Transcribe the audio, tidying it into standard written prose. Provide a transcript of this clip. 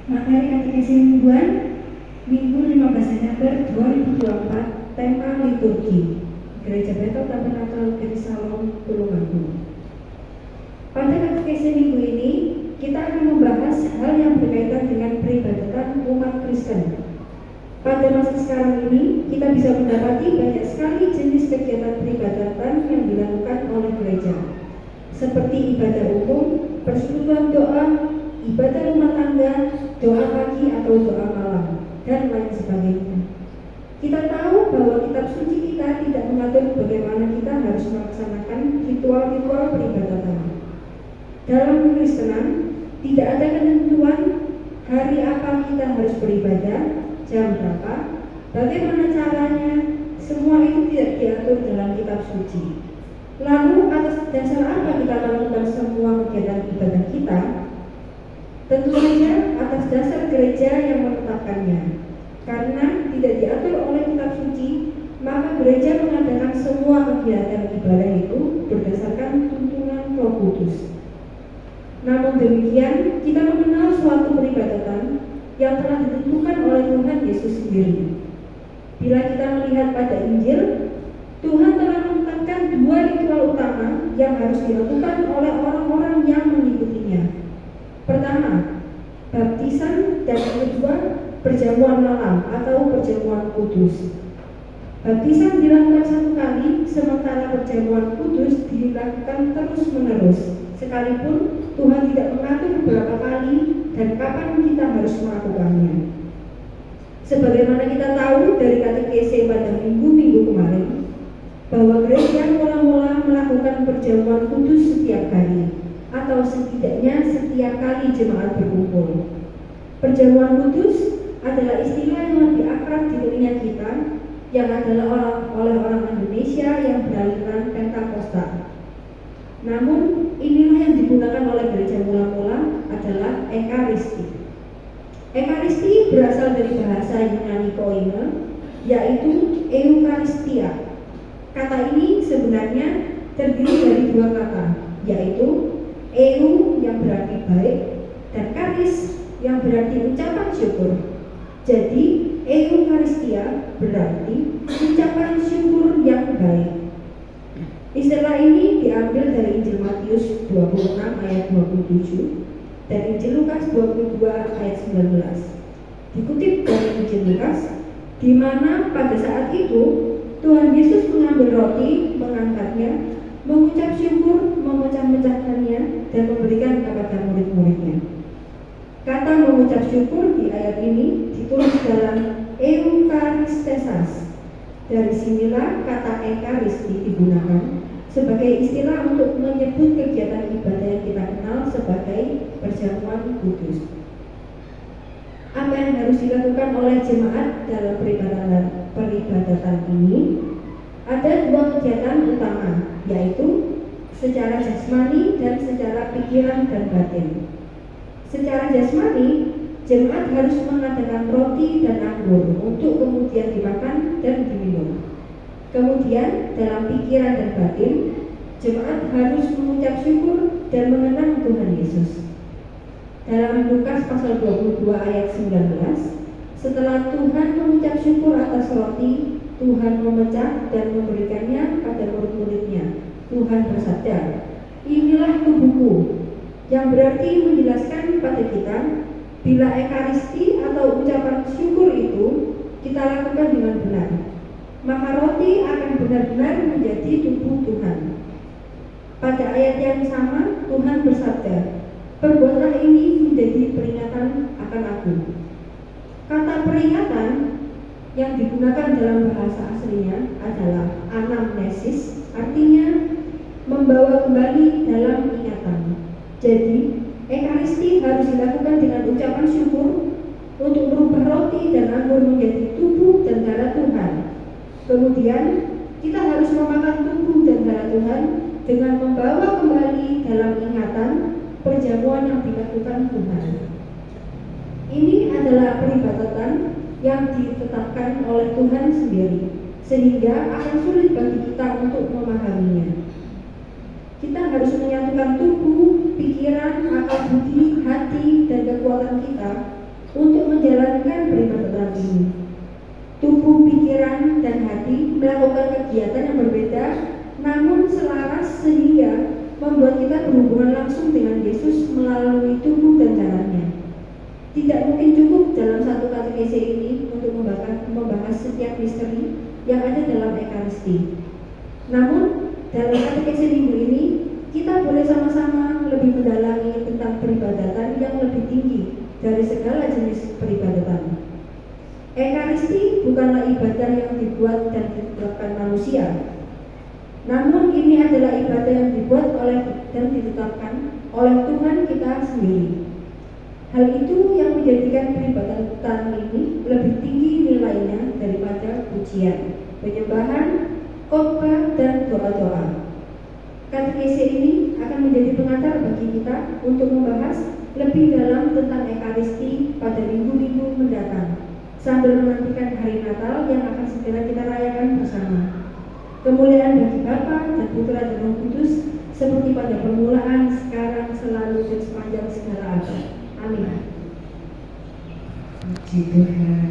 Materi katekesi mingguan Minggu 15 Desember 2024, tema liturgi Gereja Bethel Tabernakel Gerisalong, Tulungagung. Pada katekesi minggu ini kita akan membahas hal yang berkaitan dengan peribadatan umat Kristen. Pada masa sekarang ini kita bisa mendapati banyak sekali jenis kegiatan peribadatan yang dilakukan oleh gereja, seperti ibadah umum, persekutuan doa, ibadah rumah tangga, doa pagi atau doa malam, dan lain sebagainya. Kita tahu bahwa kitab suci kita tidak mengatur bagaimana kita harus melaksanakan ritual-ritual peribadatan. Dalam kekristenan tidak ada ketentuan hari apa kita harus beribadah, jam berapa, bagaimana caranya. Semua itu tidak diatur dalam kitab suci. Lalu atas dasar apa kita melakukan semua kegiatan ibadah kita? Tentu saja atas dasar gereja yang menetapkannya. Karena tidak diatur oleh kitab suci, maka gereja mengadakan semua kegiatan ibadah itu berdasarkan tuntunan Roh Kudus. Namun demikian, kita mengenal suatu peribadatan yang telah ditentukan oleh Tuhan Yesus sendiri. Bila kita melihat pada Injil, Tuhan telah menetapkan dua ritual utama yang harus dilakukan oleh orang-orang yang mengikutinya. Pertama, baptisan, dan yang kedua, perjamuan malam atau perjamuan kudus. Baptisan dilakukan satu kali, sementara perjamuan kudus dilakukan terus-menerus, sekalipun Tuhan tidak mengatur berapa kali dan kapan kita harus melakukannya. Sebagaimana kita tahu dari katekese pada minggu-minggu kemarin, bahwa gereja mula-mula melakukan perjamuan kudus setiap hari, atau setidaknya setiap kali jemaat berkumpul. Perjamuan kudus adalah istilah yang lebih akrab di telinga kita, yang adalah oleh orang Indonesia yang beraliran Pentakosta. Namun inilah yang digunakan oleh gereja mula-mula adalah Ekaristi. Ekaristi berasal dari bahasa Yunani koine, yaitu Eucharistia. Kata ini sebenarnya terdiri dari dua kata, yaitu Eu yang berarti baik dan Charis yang berarti ucapan syukur. Jadi Eucharistia berarti ucapan syukur yang baik. Istilah ini diambil dari Injil Matius 26 ayat 27 dan Injil Lukas 22 ayat 19. Dikutip dari Injil Lukas, di mana pada saat itu Tuhan Yesus mengambil roti, mengangkatnya, mengucap syukur, memecah-mecahkannya, dan memberikan kepada murid-muridnya. Kata mengucap syukur di ayat ini ditulis dalam Eucharistesas. Dari sinilah kata Ekaristi digunakan sebagai istilah untuk menyebut kegiatan ibadah yang kita kenal sebagai perjamuan kudus. Apa yang harus dilakukan oleh jemaat dalam peribadatan ini? Ada dua kegiatan utama, yaitu secara jasmani dan secara pikiran dan batin. Secara jasmani, jemaat harus mengadakan roti dan anggur untuk kemudian dimakan dan diminum. Kemudian dalam pikiran dan batin, jemaat harus mengucap syukur dan mengenang Tuhan Yesus. Dalam Lukas pasal 22 ayat 19, setelah Tuhan mengucap syukur atas roti, Tuhan memecah dan memberikannya pada murid-muridnya. Tuhan bersabda, "Inilah tubuhku," yang berarti menjelaskan pada kita, bila Ekaristi atau ucapan syukur itu kita lakukan dengan benar, maka roti akan benar-benar menjadi tubuh Tuhan. Pada ayat yang sama, Tuhan bersabda, "Perbuatlah ini menjadi peringatan akan Aku." Kata peringatan yang digunakan dalam bahasa aslinya adalah anamnesis, artinya membawa kembali dalam ingatan. Jadi, Ekaristi harus dilakukan dengan ucapan syukur untuk merubah roti dan anggur menjadi tubuh dan darah Tuhan. Kemudian, kita harus memakan tubuh dan darah Tuhan dengan membawa kembali dalam ingatan perjamuan yang dilakukan Tuhan. Ini adalah peribadatan yang ditetapkan oleh Tuhan sendiri, sehingga akan sulit bagi kita untuk memahaminya. Kita harus menyatukan tubuh, pikiran, akal budi, hati, dan kekuatan kita untuk menjalankan peribadatan ini. Tubuh, pikiran, dan hati melakukan kegiatan yang berbeda namun selaras sehingga membuat kita berhubungan langsung dengan Yesus melalui tubuh dan darahnya. Tidak mungkin cukup dalam satu katekese ini untuk membahas setiap misteri yang ada dalam Ekaristi. Namun dalam katekese minggu ini kita boleh sama-sama lebih mendalami tentang peribadatan yang lebih tinggi dari segala jenis peribadatan. Ekaristi bukanlah ibadah yang dibuat dan ditetapkan manusia, namun ini adalah ibadah yang dibuat oleh dan ditetapkan oleh Tuhan kita sendiri. Hal itu yang menjadikan peribadatan ini lebih tinggi nilainya daripada pujian, penyembahan, khotbah, dan doa-doa. Katekese ini akan menjadi pengantar bagi kita untuk membahas lebih dalam tentang Ekaristi pada minggu-minggu mendatang, sambil menantikan hari Natal yang akan segera kita rayakan bersama. Kemuliaan bagi Bapa dan Putra dan Roh Kudus, seperti pada permulaan, sekarang, selalu, dan sepanjang segala abad. Amin. Puji Tuhan.